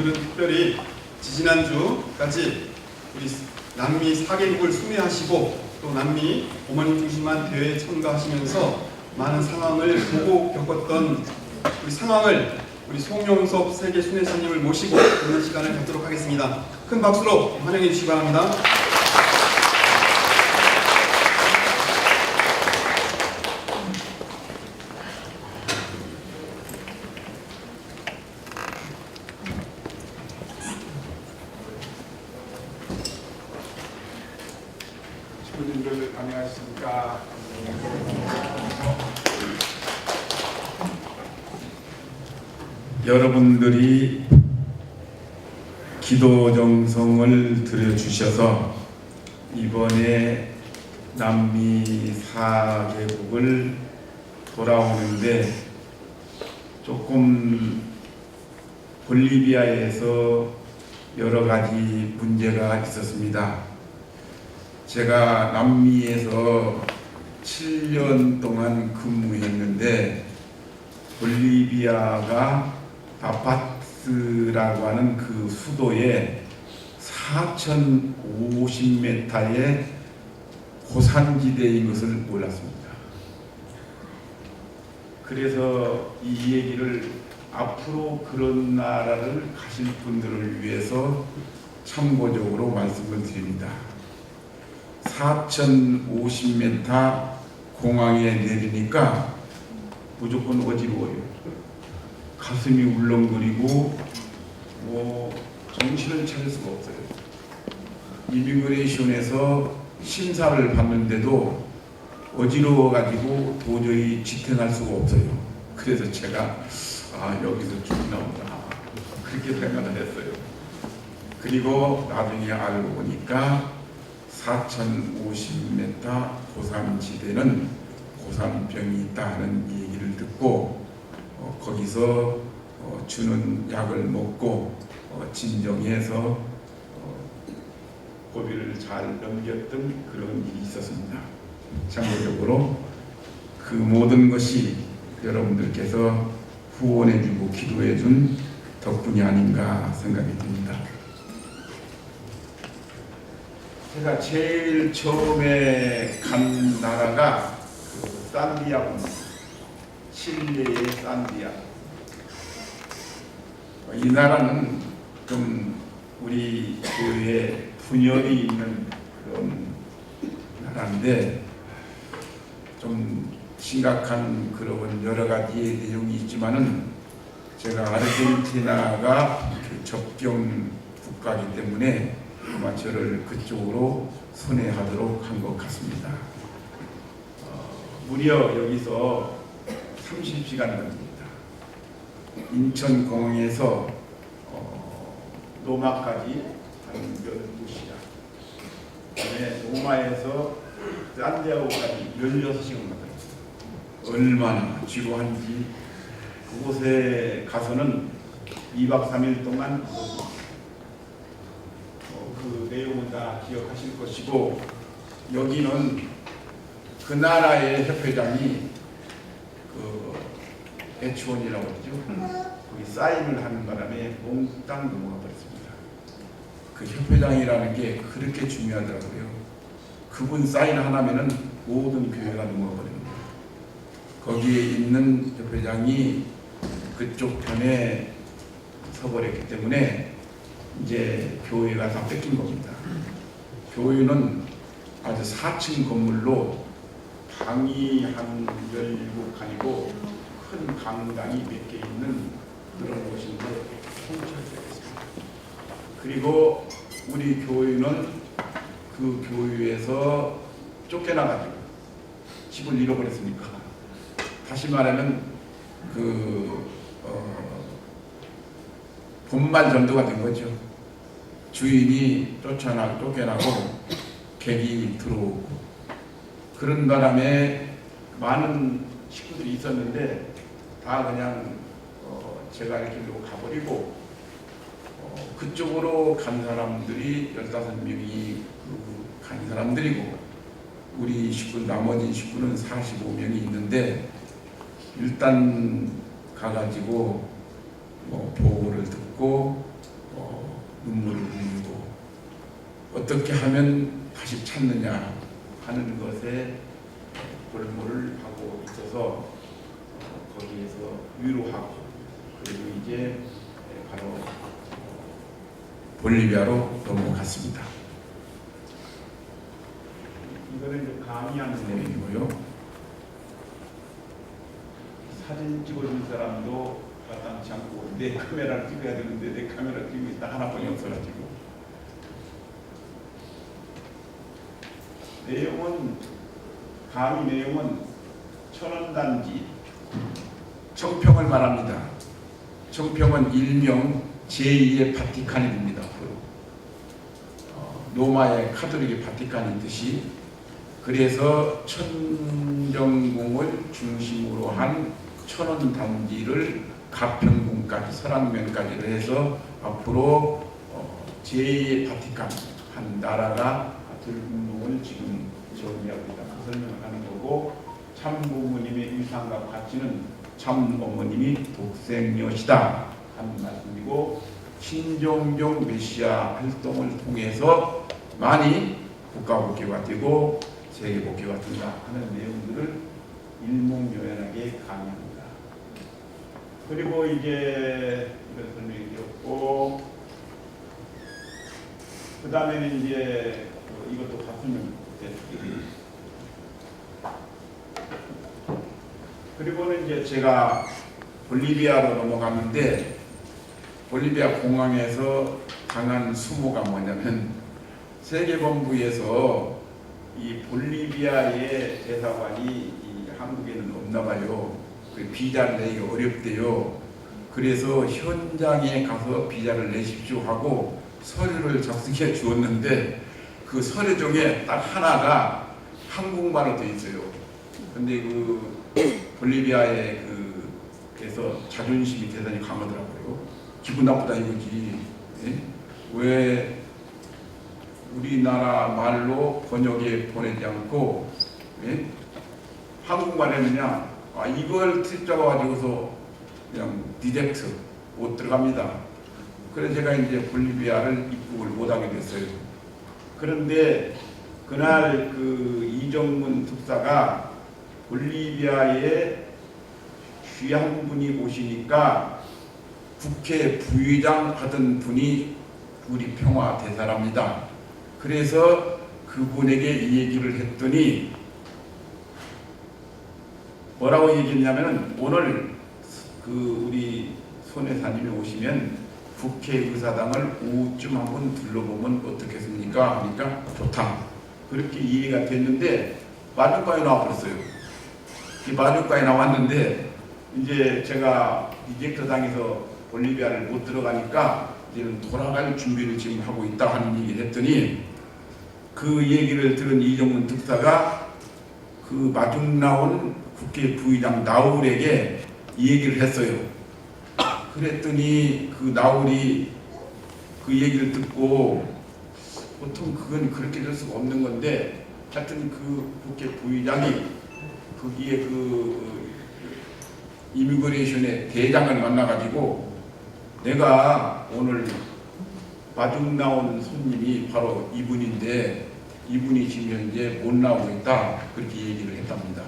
오늘은 특별히 지지난주까지 우리 남미 4개국을 순회하시고 또 남미 어머님 중심한 대회에 참가하시면서 많은 상황을 보고 겪었던 우리 상황을 우리 송영섭 세계 순회사님을 모시고 듣는 시간을 갖도록 하겠습니다. 큰 박수로 환영해 주시기 바랍니다. 친구들 안녕하십니까? 여러분들이 기도 정성을 들여주셔서 이번에 남미 4개국을 돌아오는데 조금 볼리비아에서 여러 가지 문제가 있었습니다. 제가 남미에서 7년 동안 근무했는데 볼리비아가 라파스라고 하는 그 수도에 4,050m의 고산지대인 것을 몰랐습니다. 그래서 이 얘기를 앞으로 그런 나라를 가실 분들을 위해서 참고적으로 말씀을 드립니다. 4,050m 공항에 내리니까 무조건 어지러워요. 가슴이 울렁거리고 정신을 차릴 수가 없어요. 이미그레이션에서 심사를 받는데도 어지러워가지고 도저히 지탱할 수가 없어요. 그래서 제가 여기서 죽나 보다 그렇게 생각을 했어요. 그리고 나중에 알고 보니까 4,050m 고산지대는 고산병이 있다는 얘기를 듣고 거기서 주는 약을 먹고 진정해서 고비를 잘 넘겼던 그런 일이 있었습니다. 참고적으로 그 모든 것이 여러분들께서 후원해주고 기도해준 덕분이 아닌가 생각이 듭니다. 제가 제일 처음에 간 나라가 그 산디아고입니다. 칠레의 산디아. 이 나라는 좀 우리 교회에 분열이 있는 그런 나라인데 좀 심각한 그런 여러 가지 내용이 있지만은 제가 아르헨티나가 그 접경 국가이기 때문에 아마 저를 그쪽으로 선회하도록 한 것 같습니다. 무려 여기서 30시간 걸립니다. 인천공항에서 로마까지 한 12시간, 그다음에 로마에서 산디아고까지 16시간 걸립니다. 얼마나 지루한지 그곳에 가서는 2박 3일 동안 그 내용은 다 기억하실 것이고, 여기는 그 나라의 협회장이 그 H1이라고 하죠. 거기 사인을 하는 바람에 몽땅 넘어가 버렸습니다. 그 협회장이라는 게 그렇게 중요하더라고요. 그분 사인 하나면은 모든 교회가 넘어가 버립니다. 거기에 있는 협회장이 그쪽 편에 서버렸기 때문에 이제 교회가 다 뺏긴 겁니다. 교회는 아주 4층 건물로 방이 한 17칸이고 큰 강당이 몇 개 있는 그런 곳인데 통째되었습니다. 그리고 우리 교회는 그 교회에서 쫓겨나가지고 집을 잃어버렸으니까, 다시 말하면 본말 전도가 된 거죠. 주인이 쫓겨나고 객이 들어오고 그런 바람에 많은 식구들이 있었는데 다 그냥 제가 알 길로 가버리고 그쪽으로 간 사람들이 15명이 간 사람들이고 우리 식구 나머지 식구는 45명이 있는데 일단 가가지고 보고를 듣고 눈물을 흘리고 어떻게 하면 다시 찾느냐 하는 것에 골몰을 하고 있어서 거기에서 위로하고 그리고 이제 바로 볼리비아로 넘어갔습니다. 이거는 이제 강의하는 내용이고요. 사진 찍어준 사람도 마땅치 않고 내 카메라를 찍어야 되는데 내 카메라를 찍고 있다 하나뿐이 없어가지고 내용은 강의 내용은 천원단지 청평을 말합니다. 청평은 일명 제2의 바티칸입니다. 로마의 카톨릭의 바티칸이 있듯이 그래서 천정궁을 중심으로 한 천원 단지를 가평궁까지 설악면까지를 해서 앞으로 제2의 바티칸 한 나라가 될 운동을 지금 정리하고 있다. 그 설명을 하는 거고 참 부모님의 위상과 가치는 참 어머님이 독생녀시다 하는 말씀이고 신종종 메시아 활동을 통해서 많이 국가복귀가 되고 세계복귀가 된다 하는 내용들을 일목요연하게 강의합니다. 그리고 이제 이걸 설명드렸고 그 다음에는 이제 이것도 같은 그리고는 이제 제가 볼리비아로 넘어갔는데 볼리비아 공항에서 당한 수모가 뭐냐면 세계본부에서 이 볼리비아의 대사관이 이 한국에는 없나 봐요. 그 비자를 내기가 어렵대요. 그래서 현장에 가서 비자를 내십시오 하고 서류를 작성해 주었는데 그 서류 중에 딱 하나가 한국말로 되어 있어요. 근데 그 볼리비아의 그래서 자존심이 대단히 강하더라고요. 기분 나쁘다 이거지. 예? 왜 우리나라 말로 번역에 보내지 않고 예? 한국말 했느냐? 이걸 틀잡아가지고서 그냥 디렉트 못 들어갑니다. 그래서 제가 이제 볼리비아를 입국을 못하게 됐어요. 그런데 그날 그 이정문 특사가 볼리비아에 귀한 분이 오시니까 국회 부의장 하던 분이 우리 평화 대사랍니다. 그래서 그분에게 이 얘기를 했더니 뭐라고 얘기했냐면 오늘 그 우리 손 회사님이 오시면 국회의사당을 오후쯤 한번 둘러보면 어떻겠습니까? 하니까 좋다. 그렇게 이해가 됐는데 마주과에 나와버렸어요. 이 마주과에 나왔는데 이제 제가 디젝터당에서 볼리비아를 못 들어가니까 이제는 돌아갈 준비를 지금 하고 있다 하는 얘기를 했더니 그 얘기를 들은 이정문 특사가 그 마중 나온 국회 부의장 나울에게 이 얘기를 했어요. 그랬더니 그 나울이 그 얘기를 듣고 보통 그건 그렇게 될 수가 없는 건데 하여튼 그 국회 부의장이 거기에 그 이미그레이션의 대장을 만나가지고 내가 오늘 마중 나온 손님이 바로 이분인데 이분이 지금 현재 못 나오고 있다 그렇게 얘기를 했답니다.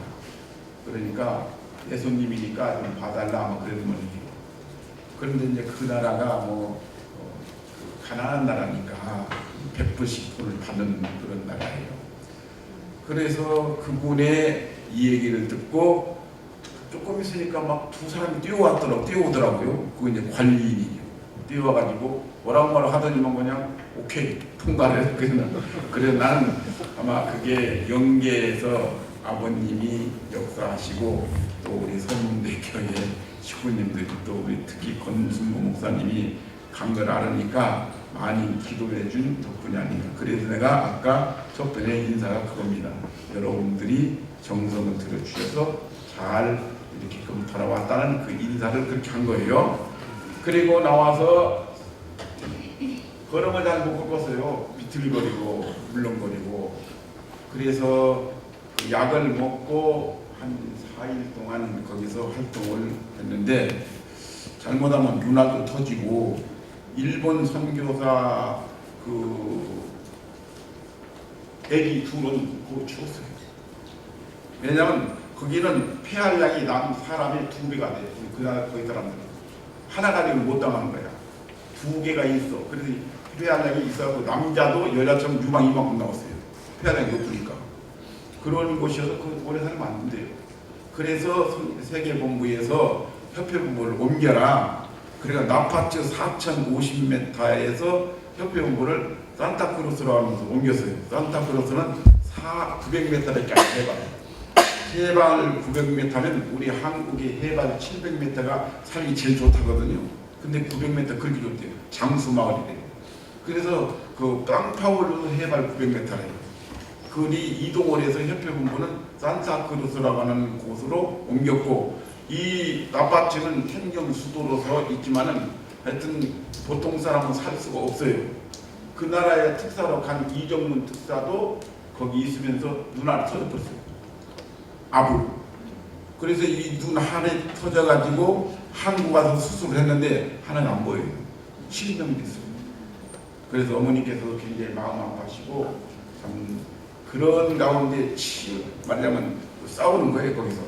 그러니까 내 손님이니까 좀 봐달라 아마 그랬던 거죠. 그런데 이제 그 나라가 뭐 가난한 나라니까 100불씩 받는 그런 나라예요. 그래서 그분의 이 얘기를 듣고 조금 있으니까 막 두 사람이 뛰어오더라고요. 그거 이제 관리인이죠. 뛰어와가지고 뭐라고 하더니만 그냥 오케이 통과를 해서 그래서 나는 아마 그게 영계에서 아버님이 역사하시고 또 우리 선문대교회 식구님들이 또 우리 특히 권순모 목사님이 간 걸 알으니까 많이 기도해 준 덕분이 아닌가. 그래서 내가 아까 첫 번째 인사가 그겁니다. 여러분들이 정성을 들어주셔서 잘 이렇게끔 돌아왔다는 그 인사를 그렇게 한 거예요. 그리고 나와서 걸음을 잘 못 걷었어요. 비틀거리고 물렁거리고. 그래서 그 약을 먹고 한 4일 동안 거기서 활동을 했는데 잘못하면 눈알도 터지고 일본 선교사 그 애기 둘은 그거 죽었어요. 왜냐하면 거기는 폐활량이 남 사람의 2배가 돼. 거기 사람들은 하나 가지고 못 당하는 거야. 2개가 있어. 그래서 폐활량이 있어서 남자도 여자처럼 유방 이만큼 나왔어요. 폐활량이 높으니까. 그런 곳이어서 그 오래 살면 안 돼요. 그래서 세계본부에서 협회본부를 옮겨라. 그러니까 나파츠 4,050m에서 협회본부를 산타크루스로 하면서 옮겼어요. 산타크루스는 900m밖에 안 해봐요. 해발 900m면 우리 한국의 해발 700m가 살기 제일 좋다거든요. 근데 900m 그렇게 좋대요. 장수마을이래요. 그래서 그 깡파울루 해발 900m래요. 그리 이동을 해서 협회본부는 산타크루스라고 하는 곳으로 옮겼고, 이 나파츠는 행정 수도로서 있지만은 하여튼 보통 사람은 살 수가 없어요. 그 나라의 특사로 간 이정문 특사도 거기 있으면서 눈알이 터져버렸어요. 아부. 그래서 이 눈 한에 터져가지고 한국 와서 수술을 했는데 하나는 안 보여요. 실명이 됐어요. 그래서 어머니께서도 굉장히 마음 아파하시고 참 그런 가운데 말하자면 싸우는 거예요. 거기서.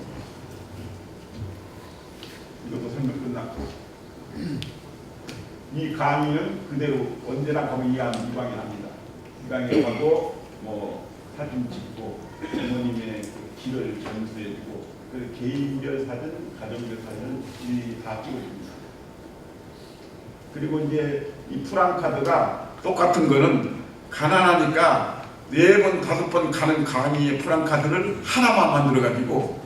이것도 설명 끝났고, 이 강의는 그대로 언제나 가면 이방에 합니다. 이방에 가고 뭐 사진 찍고 어머님의 그 길을 전수해주고, 그 개인별 사진, 가정별 사진을 다 찍어줍니다. 그리고 이제 이 프랑카드가 똑같은 거는 가난하니까 4번, 5번 가는 강의의 프랑카드를 하나만 만들어가지고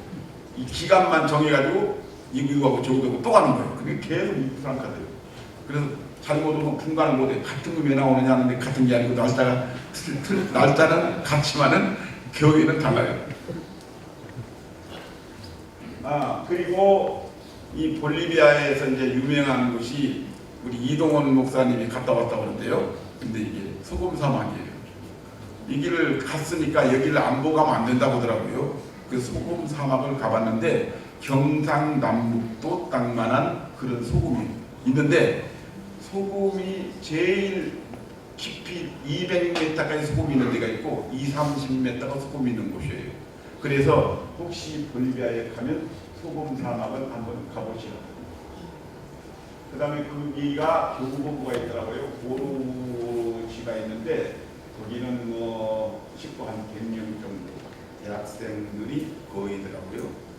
이 기간만 정해가지고 이거하고 저거하고 또 가는 거예요. 그게 계속 이 프랑카드예요. 그래서 잘못 오면 분간을 못해. 같은 게 왜 나오느냐 하는데 같은 게 아니고 날짜는 같지만은 교회는 달라요. 그리고 이 볼리비아에서 이제 유명한 곳이 우리 이동원 목사님이 갔다 왔다고 하는데요. 근데 이게 소금 사막이에요. 이 길을 갔으니까 여기를 안 보고 가면 안 된다고 하더라고요. 그 소금 사막을 가봤는데 경상남북도 땅만한 그런 소금이 있는데, 소금이 제일 깊이 200m까지 소금이 있는 데가 있고 20-30m가 소금이 있는 곳이에요. 그래서 혹시 볼리비아에 가면 소금 사막을 한번 가보시라. 그 다음에 거기가 교구본부가 있더라고요. 고루지가 있는데 거기는 뭐 식구 한 100명 정도 대학생들이 거의더라고요.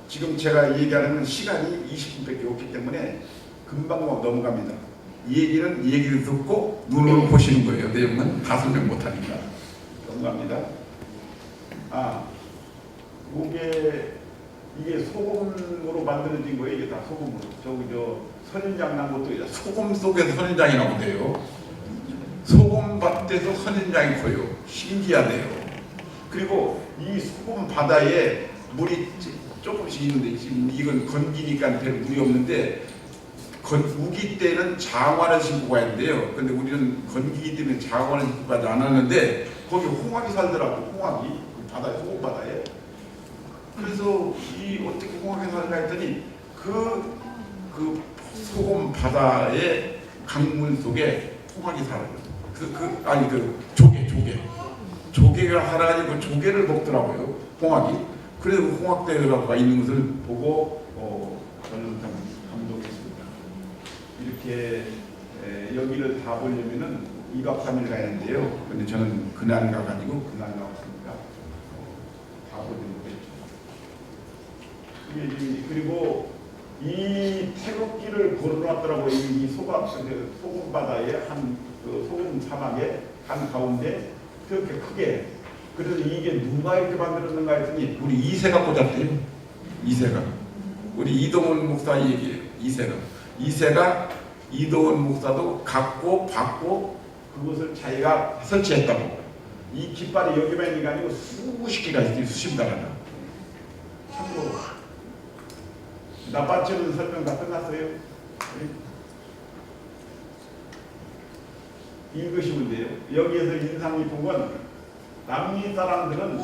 지금 제가 얘기하는 시간이 20분밖에 없기 때문에 금방 넘어갑니다. 이 얘기를 듣고 눈으로 보시는 거예요. 내용은 다 설명 못하니까 넘어갑니다. 이게 소금으로 만들어진 거예요. 이게 다 소금으로. 저 선인장 난 것도 소금 속에서 선인장이 나오대요. 소금밭에서 선인장이 커요. 신기하대요. 그리고 이 소금 바다에 물이 조금씩 있는데 지금 이건 건기니까 별 물이 없는데, 우기 때는 장화를 신고 가야 된대요. 근데 우리는 건기기 때문에 장화를 신고 가지 않았는데 거기 홍학이 살더라고. 홍학이 그 바다에, 소금 바다에. 그래서 이 어떻게 홍학이 살까 했더니 그 소금 바다의 강물 속에 홍학이 살아요. 조개가 살아가지고 조개를 먹더라고요. 홍학이. 그래서 홍학대가 있는 것을 보고 저는 참 감동했습니다. 이렇게 여기를 다 보려면은 2박 3일 가야 하는데요. 근데 저는 그날 가가지고 그날 나왔으니까 다 보지 못했죠. 그리고 이 태극기를 걸어놨더라고요. 이 소금 바다에 소금 사막에 한 가운데 그렇게 크게. 그래서 이게 누가 이렇게 만들었는가 했더니 우리 이세가 꽂았대요. 이세가. 우리 이동원 목사 얘기예요. 이세가 이동원 목사도 갖고 받고 그것을 자기가 설치했다고. 이 깃발이 여기만 있는 게 아니고 수십 개가 있어요. 수십 나라가. 참고로 나빠지는 설명 다 끝났어요. 읽으시면 돼요. 여기에서 인상 깊은 건 남미 사람들은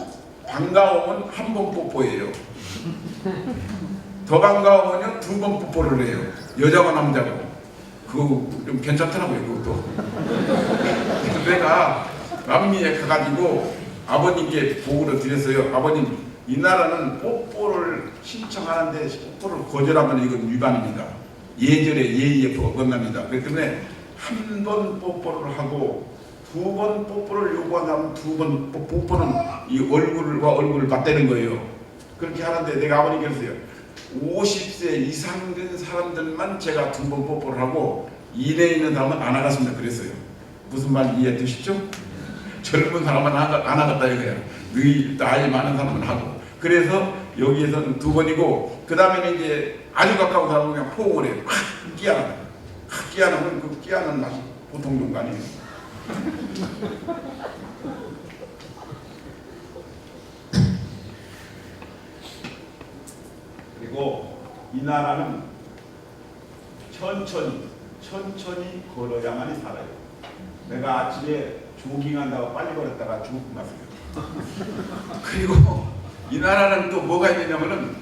반가우면 한 번 뽀뽀해요. 더 반가우면 2번 뽀뽀를 해요. 여자가 남자고. 그거 좀 괜찮더라고요, 그것도. 그래서 내가 남미에 가가지고 아버님께 보고를 드렸어요. 아버님, 이 나라는 뽀뽀를 신청하는데 뽀뽀를 거절하면 이건 위반입니다. 예절의 예의에 어긋납니다. 그렇기 때문에 한 번 뽀뽀를 하고 두 번 뽀뽀를 요구한다면 두 번 뽀뽀는 이 얼굴과 얼굴을 맞대는 거예요. 그렇게 하는데 내가 아버님께 그랬어요. 50세 이상 된 사람들만 제가 두 번 뽀뽀를 하고 이내에 있는 사람은 안 하겠습니다. 그랬어요. 무슨 말 이해되시죠? 젊은 사람은 안 하겠다 이거야. 나이 많은 사람은 하고. 그래서 여기에서는 두 번이고 그 다음에는 이제 아주 가까운 사람은 그냥 포옹을 해요. 끼안는. 끼안하면 그 끼안는 맛이 보통 좋은 거 아니에요. 그리고 이 나라는 천천히 걸어야만이 살아요. 내가 아침에 조깅한다고 빨리 걸었다가 죽을 것 같습니다. 그리고 이 나라는 또 뭐가 있느냐면은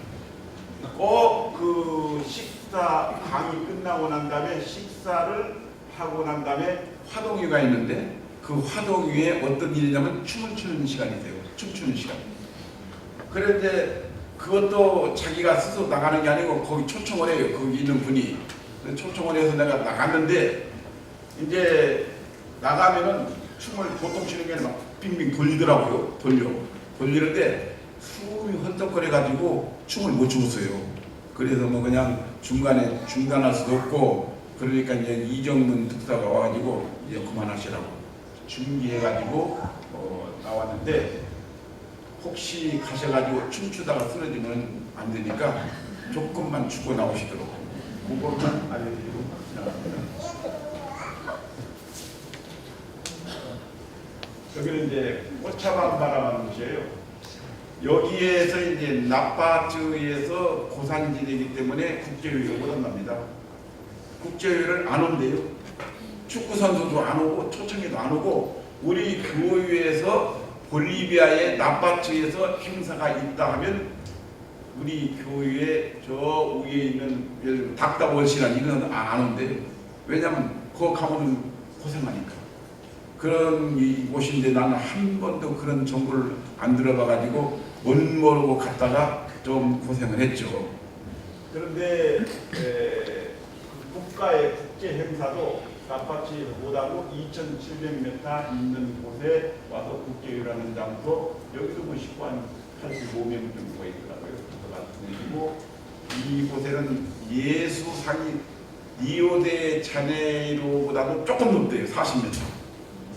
꼭 그 식사 강의 끝나고 난 다음에 식사를 하고 난 다음에 화동위가 있는데 그 화동위에 어떤 일이냐면 춤을 추는 시간이 돼요. 춤추는 시간. 그런데 그것도 자기가 스스로 나가는 게 아니고 거기 초청을 해요. 거기 있는 분이. 초청을 해서 내가 나갔는데 이제 나가면은 춤을 보통 추는 게 아니라 막 빙빙 돌리더라고요. 돌리는데 숨이 헐떡거려 가지고 춤을 못 추었어요. 그래서 뭐 그냥 중간에 중단할 수도 없고 그러니까 이제 이정문 특사가 와가지고 이제 그만하시라고 중지해가지고 나왔는데 혹시 가셔가지고 춤추다가 쓰러지면 안 되니까 조금만 추고 나오시도록 그것만 알려드리고 지나갑니다. 여기는 이제 꽃차방 바라만 곳이에요. 여기에서 이제 나파주에서 고산지대이기 때문에 국제유효가 끝납니다. 국제회의를 안 온대요. 축구 선수도 안 오고 초청에도 안 오고 우리 교회에서 볼리비아의 나파츠에서 행사가 있다 하면 우리 교회 저 위에 있는 닥다월시란 이런 안 온대요. 왜냐하면 거기 가면 고생하니까. 그런 곳인데 나는 한 번도 그런 정보를 안 들어봐가지고 못 모르고 갔다가 좀 고생을 했죠. 그런데 국가의 국제 행사도 나파치 못하고 2,700m 있는 곳에 와서 국제유라는 장소 여기도 뭐 식구 한 85명 정도가 있더라고요. 그리고 이곳에는 예수상이 리오데 자네이로보다도 조금 높대요. 40m.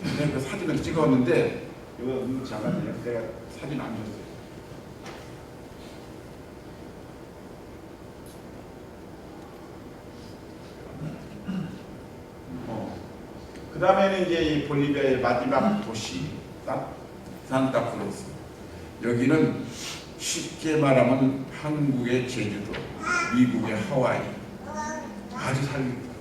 그 사진을 찍었는데 이거 잠깐만요. 내가 사진 안 줬어요. 그 다음에는 이제 이 볼리비아의 마지막 도시 산타크루스. 여기는 쉽게 말하면 한국의 제주도, 미국의 하와이 아주 살기 좋아요.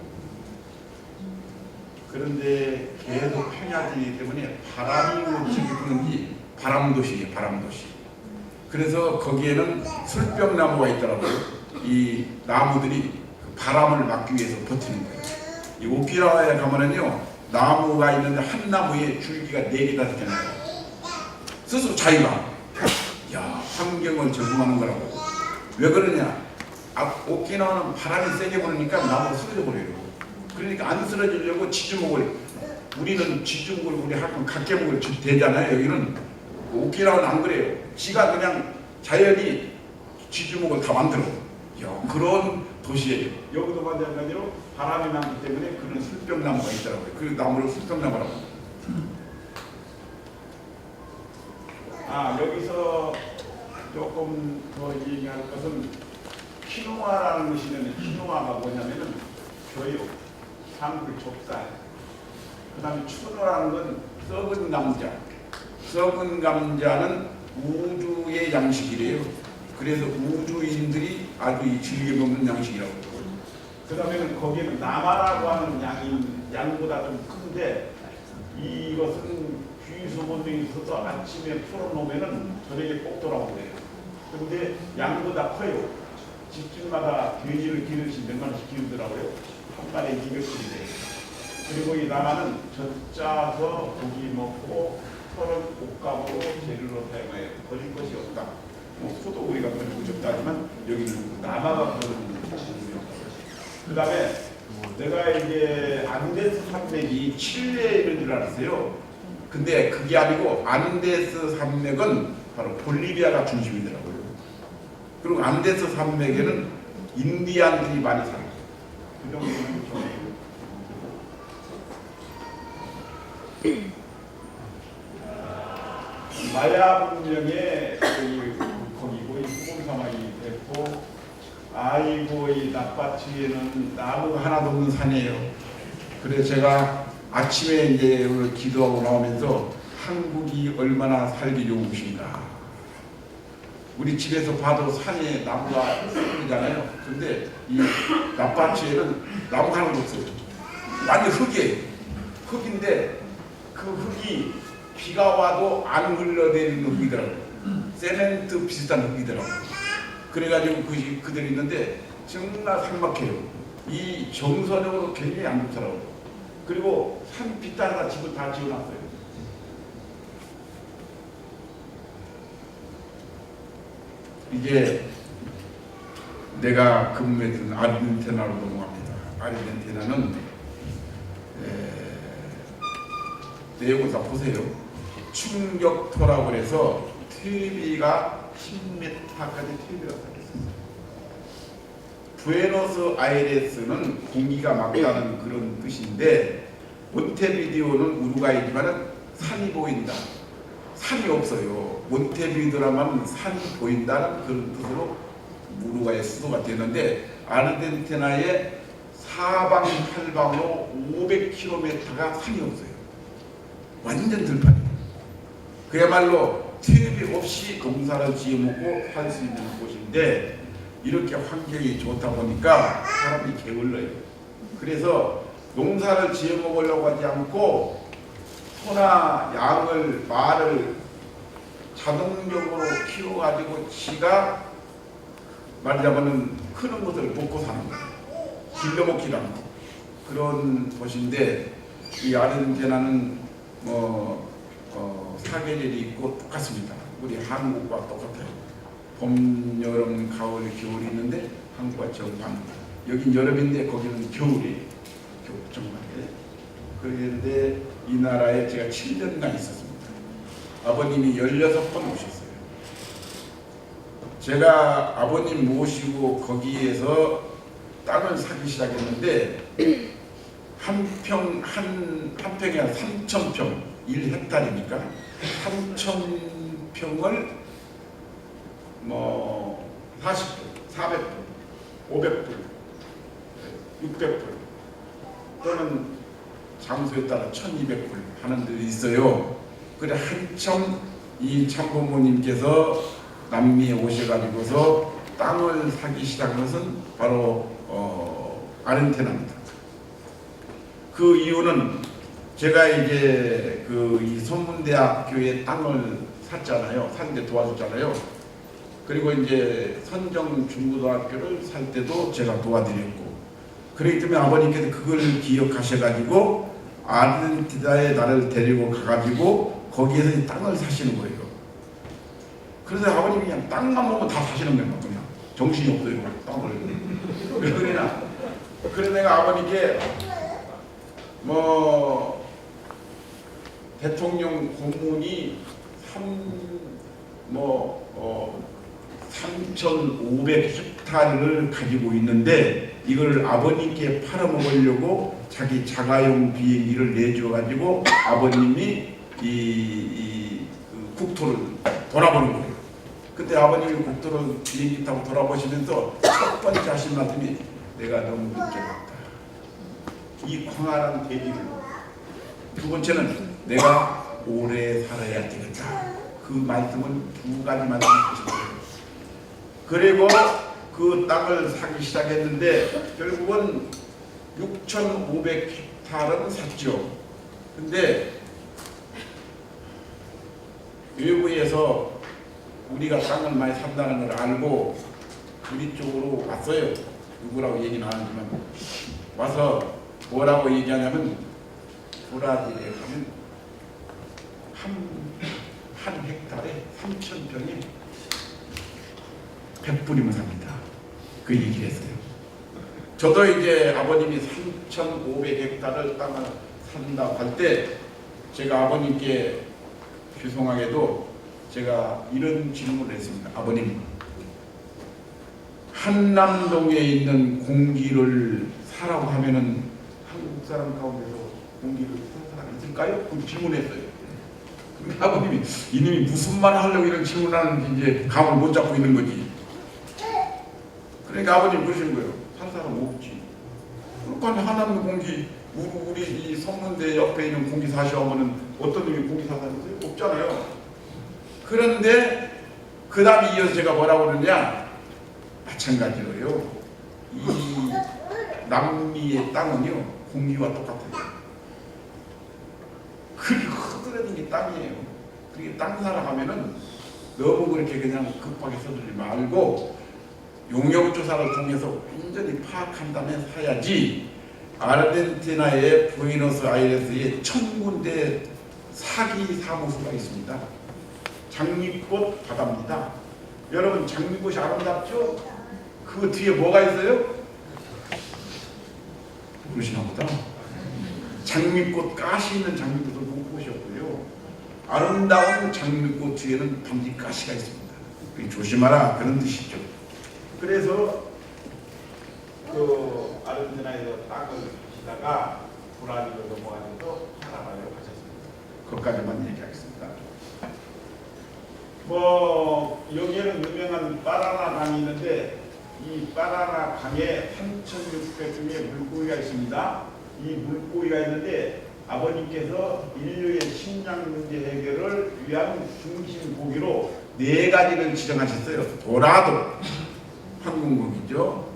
그런데 계속 평야지이기 때문에 바람이 어떻게 부는지 바람도시예요. 바람도시. 그래서 거기에는 술병나무가 있더라고요. 이 나무들이 바람을 막기 위해서 버티는 거예요. 이 오키나와에 가면은요 나무가 있는데 한 나무에 줄기가 4개 5개 나요. 스스로 자기가 환경을 적응하는 거라고. 왜 그러냐? 오키나와는 바람이 세게 부니까 나무가 쓰러져 버려요. 그러니까 안 쓰러지려고 지주목을 우리는 지주목을 우리 학교 각계목을 대잖아요. 여기는 오키나와는 안 그래요. 지가 그냥 자연이 지주목을 다 만들어. 그런 도시예요. 여기도 마찬가지로 바람이 나기 때문에 그런 술병나무가 있더라고요. 그 나무를 술병나무라고 합니다. 여기서 조금 더 얘기할 것은 키누아라는 것이 있는데 키누아가 뭐냐면은 교육, 한글 좁쌀. 그 다음에 추노라는 건 썩은 감자. 썩은 감자는 우주의 양식이래요. 그래서 우주인들이 아주 즐겨 먹는 양식이라고. 그 다음에는 거기에는 나마라고 하는 양보다 좀 큰데 이것은 귀소문명이 있어서 아침에 풀어놓으면 저녁에 꼭 돌아오래요. 그런데 양보다 커요. 집집마다 돼지를 기르시 몇 마리씩 키우더라고요. 한 마리 200kg 돼요. 그리고 이 나라는 젖짜서 고기 먹고 털은 옷감으로 재료로 사용해요. 버릴 것이 없다. 뭐 소도 우리가 버리고 싶다지만 여기는 남아가 버리는 것이 없다. 그 다음에 내가 이제 안데스 산맥이 칠레에 있는 줄 알았어요. 근데 그게 아니고 안데스 산맥은 바로 볼리비아가 중심이더라고요. 그리고 안데스 산맥에는 인디안들이 많이 살아요. 그 정도는 좀 마야 문명의 거기고 이 후봉사막이 됐고, 아이고 이 납바치에는 나무가 하나도 없는 산이에요. 그래서 제가 아침에 이제 오늘 기도하고 나오면서 한국이 얼마나 살기 좋은 곳인가. 우리 집에서 봐도 산에 나무가 있잖아요. 근데 이 납바치에는 나무가 하나도 없어요. 완전 흙이에요. 흙인데 그 흙이 비가 와도 안 흘러내리는 흙이더라고요. 세멘트 비슷한 흙이더라고요. 그래가지고 그들이 있는데 정말 삭막해요. 이 정서적으로 굉장히 안 좋더라고요. 그리고 산 빗다리가 집을 다 지어놨어요. 이제 내가 근무했던 아르헨티나로 넘어갑니다. 아르헨티나는 내용을 다 보세요. 충격토라고 해서 TV가 10m까지 TV가 쌓였어요. 부에노스 아이레스는 공기가 맑다는 그런 뜻인데, 몬테비디오는 우루과이지만은 산이 보인다. 산이 없어요. 몬테비디오라면 산이 보인다는 그런 뜻으로 우루과이의 수도가 되는데, 아르헨티나의 사방팔방으로 500km가 산이 없어요. 완전 들판이에요. 그야말로 TV 없이 농사를 지어먹고 살 수 있는 곳인데, 이렇게 환경이 좋다 보니까 사람이 게을러요. 그래서 농사를 지어먹으려고 하지 않고 소나 양을, 말을 자동적으로 키워가지고 지가 말하자면 크는 것을 먹고 사는 거예요. 길러먹지 않고. 그런 곳인데, 이 아르헨티나는 사계절이 있고 똑같습니다. 우리 한국과 똑같아요. 봄, 여름, 가을, 겨울이 있는데 한국과 정반. 여긴 여름인데 거기는 겨울이에요. 정반에. 그런데 이 나라에 제가 7년간 있었습니다. 아버님이 16번 오셨어요. 제가 아버님 모시고 거기에서 땅을 사기 시작했는데 한 평에 한 3,000평, 1헥타르니까 3,000평을 40불, 400불, 500불, 600불 또는 장소에 따라 1,200불 하는 데도 있어요. 그래 한참 이 참부모님께서 남미에 오셔가지고서 땅을 사기 시작한 것은 바로 아르헨티나입니다. 그 이유는 제가 이제 이 선문대학교에 땅을 샀잖아요. 사는데 도와줬잖아요. 그리고 이제 선정 중고등학교를 살 때도 제가 도와드렸고, 그렇기 때문에 아버님께서 그걸 기억하셔가지고 아르헨티나에 나를 데리고 가가지고 거기에서 이 땅을 사시는 거예요. 그래서 아버님이 그냥 땅만 보면 다 사시는 거예요. 그냥 정신이 없어요. 땅을. 그래서 내가 아버님께 대통령 고문이 3,500헥타르를 가지고 있는데 이걸 아버님께 팔아먹으려고 자기 자가용 비행기를 내줘가지고 아버님이 그 국토를 돌아보는 거예요. 그때 아버님이 국토를 비행기 타고 돌아보시면서 첫 번째 하신 말씀이 내가 너무 늦게 갔다. 이 광활한 대지를. 두 번째는 내가 오래 살아야 되겠다. 그 말씀은 두 가지 말씀하셨어요. 그리고 그 땅을 사기 시작했는데 결국은 6,500헥타르는 샀죠. 근데 외부에서 우리가 땅을 많이 산다는 걸 알고 우리 쪽으로 왔어요. 누구라고 얘기는 안 하지만 와서 뭐라고 얘기하냐면 브라질에 가면 한 헥타르에 3,000평에 100불이면 삽니다. 그 얘기를 했어요. 저도 이제 아버님이 3,500헥타르 땅을 산다고 할 때 제가 아버님께 죄송하게도 제가 이런 질문을 했습니다. 아버님, 한남동에 있는 공기를 사라고 하면은 한국 사람 가운데서 공기를 산 사람이 있을까요? 그 질문했어요. 근데 아버님이 이놈이 무슨 말을 하려고 이런 질문을 하는지 이제 감을 못 잡고 있는 거지. 그러니까 아버님 그러시는 거예요. 산 사람 없지. 그러니까 한남동 공기 우리 이 성문대 옆에 있는 공기사 시험은 어떤 놈이 공기사 사는 거 없잖아요. 그런데 그 다음에 이어서 제가 뭐라고 그러냐, 마찬가지로요. 이 남미의 땅은요 공기와 똑같아요. 그렇게 흐드러진 게 땅이에요. 그게 땅 살아가면은 너무 그렇게 그냥 급하게 서두르지 말고 용역조사를 통해서 완전히 파악한 다음에 사야지. 아르헨티나의 부에노스아이레스에 1,000군데 사기 사무소가 있습니다. 장미꽃 바다입니다. 여러분 장미꽃이 아름답죠? 그 뒤에 뭐가 있어요? 모르시나 보다. 장미꽃, 가시 있는 장미꽃을 못 보셨고요. 아름다운 장미꽃 뒤에는 단지 가시가 있습니다. 조심하라 그런 뜻이죠. 그래서 그 아르헨티나에서 땅을 주시다가 브라질로 넘어가셔서 살아가려고 하셨습니다. 그것까지만 얘기하겠습니다. 뭐 여기에는 유명한 파라나 강이 있는데 이 파라나 강에 3,600종의 물고기가 있습니다. 이 물고기가 있는데 아버님께서 인류의 식량 문제 해결을 위한 중심 고기로 4가지를 지정하셨어요. 도라도 황금고기죠.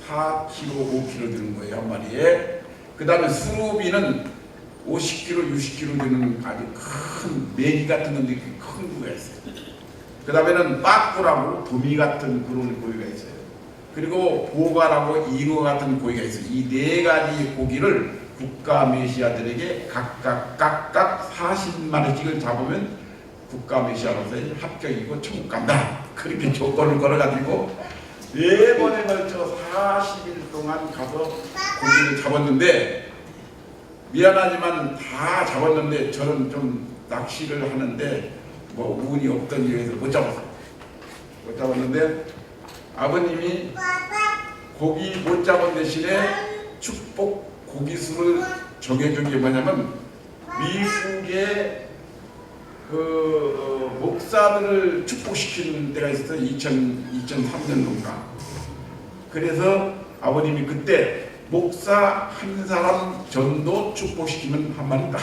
4kg, 5kg 되는 거예요, 한 마리에. 그 다음에 수루비는 50kg, 60kg 되는 아주 큰 메기 같은 건데 큰 고기가 있어요. 그 다음에는 빠꾸라고 도미 같은 그런 고기가 있어요. 그리고 보가라고 잉어 같은 고기가 있어요. 이 4가지 고기를 국가 메시아들에게 각각 40마리씩을 잡으면 국가 메시아로서의 합격이고 천국 간다. 그렇게 조건을 걸어가지고 4번에 걸쳐 40일 동안 가서 고기를 잡았는데, 미안하지만 다 잡았는데 저는 좀 낚시를 하는데 뭐 운이 없던 일에서 못 잡았어요. 못 잡았는데 아버님이 고기 못 잡은 대신에 축복 고기수를 정해준 게 뭐냐면 미국의 그 목사들을 축복시키는 데가 있었어요. 2003년도인가. 그래서 아버님이 그때 목사 한 사람 전도 축복시키면 한 마리다.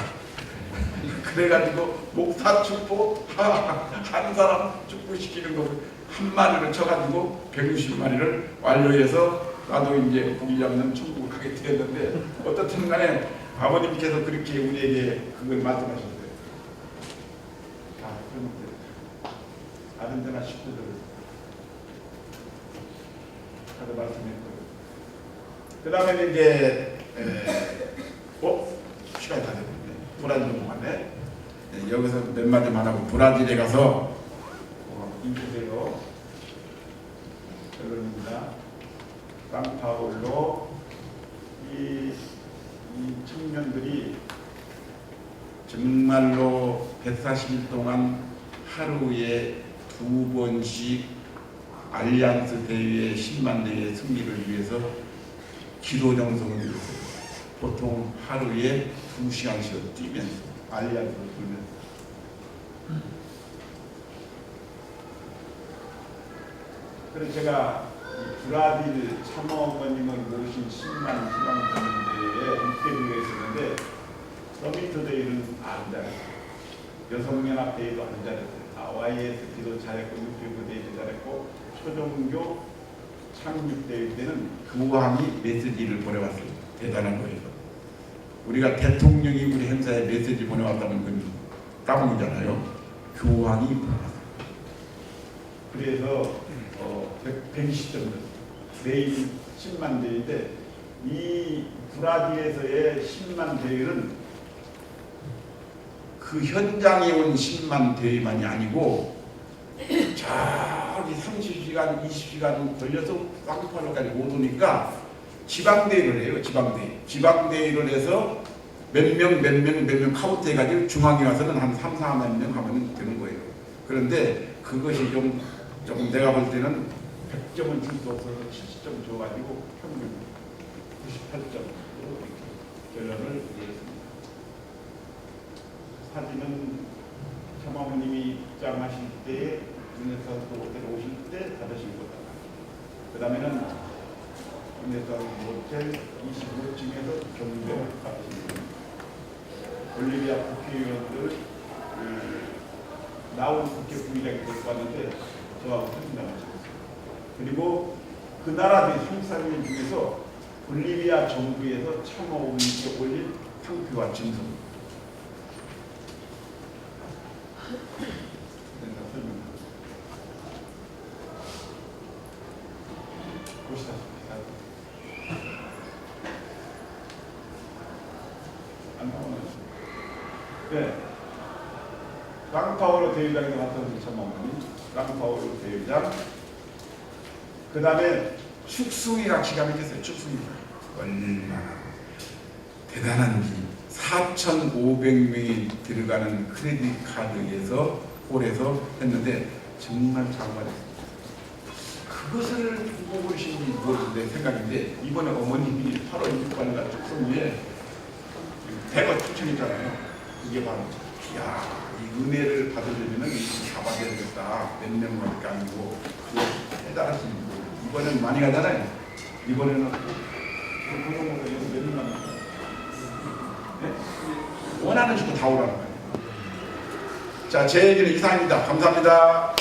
그래가지고 목사 축복 한 사람 축복시키는 거 한 마리를 쳐가지고 160마리를 완료해서 나도 이제 고기 잡는 천국을 가게 되었는데, 어떻든 간에 아버님께서 그렇게 우리에게 그걸 말씀하셨어요. 아름다운 식구들 다들 말씀했고요. 그 다음에 이제 시간이 다 됐는데 브라질 넘어갔네. 여기서 몇 마디만 하고 브라질에 가서 인주세요. 여러분입니다. 상파울로 이 청년들이 정말로 140일 동안 하루에 2번씩 알리안스 대회의 10만 대회 승리를 위해서 기도 정성을 들였어요. 보통 하루에 2시간씩 뛰면서 알리안스를 돌면서. 그래서 제가 브라질 참어머님을 모신 10만 희망자님들의 인터뷰가 있었는데 서미트데이는 안 잘했어요. 여성연합대회도 안 잘했어요. YS 기도 잘했고 육교부대회도 잘했고 초종교 창립대회 때는 교황이 메시지를 보내왔어요. 대단한 거예요. 우리가 대통령이 우리 행사에 메시지 보내왔다는 건 따봉이잖아요. 교황이 보내왔어요. 그래서 120점 내일 10만 대인데 이 브라질에서의 10만 대회는 그 현장에 온 10만 대회만이 아니고 저기 30시간, 20시간 걸려서 쌍파로까지 못 오니까 지방대회를 해요. 지방대회. 지방대회를 해서 몇 명 카운트 해가지고 중앙에 와서는 한 3, 4만 명 하면 되는 거예요. 그런데 그것이 조금 내가 볼 때는 100점은 줄 수 없어서 70점 줘가지고 평균 98점으로 결론을 내렸습니다. 사진은 참아모님이 입장하실 때에 윤회사도 호텔 오실 때 받으신 거다. 그 다음에는 윤회사 호텔 25층에서 경배를 받으신 겁니다. 볼리비아 국회의원들 나온 국회 부의장이 데리고 왔는데 저하고 사진 나가셨어요. 그리고 그 나라의 한국사람 중에서 볼리비아 정부에서 참모원께 올린 상표와 진성. 보시다시피 안 나오나요? 네. 랑파오로 대회장에 나타나서 참모원이 랑파오로 대회장. 그 다음에 축승이가 기가 막혔어요. 축승이가 얼마나 대단한지 4,500명이 들어가는 크레딧 카드에서 홀에서 했는데 정말 잘 말했어요. 그것을 보고 계신지 모르는데 생각인데 이번에 어머님이 8월 6일 날 축승에 대거 추천했잖아요. 이게 바로 이 은혜를 받으려면 잡아야 되겠다. 몇 명밖에 아니고 대단하신 분. 이번에는 많이 가잖아요. 이번에는 그거보다 여기 몇 명만 원하는 식으로 다 오라는 거예요. 자, 제 얘기는 이상입니다. 감사합니다.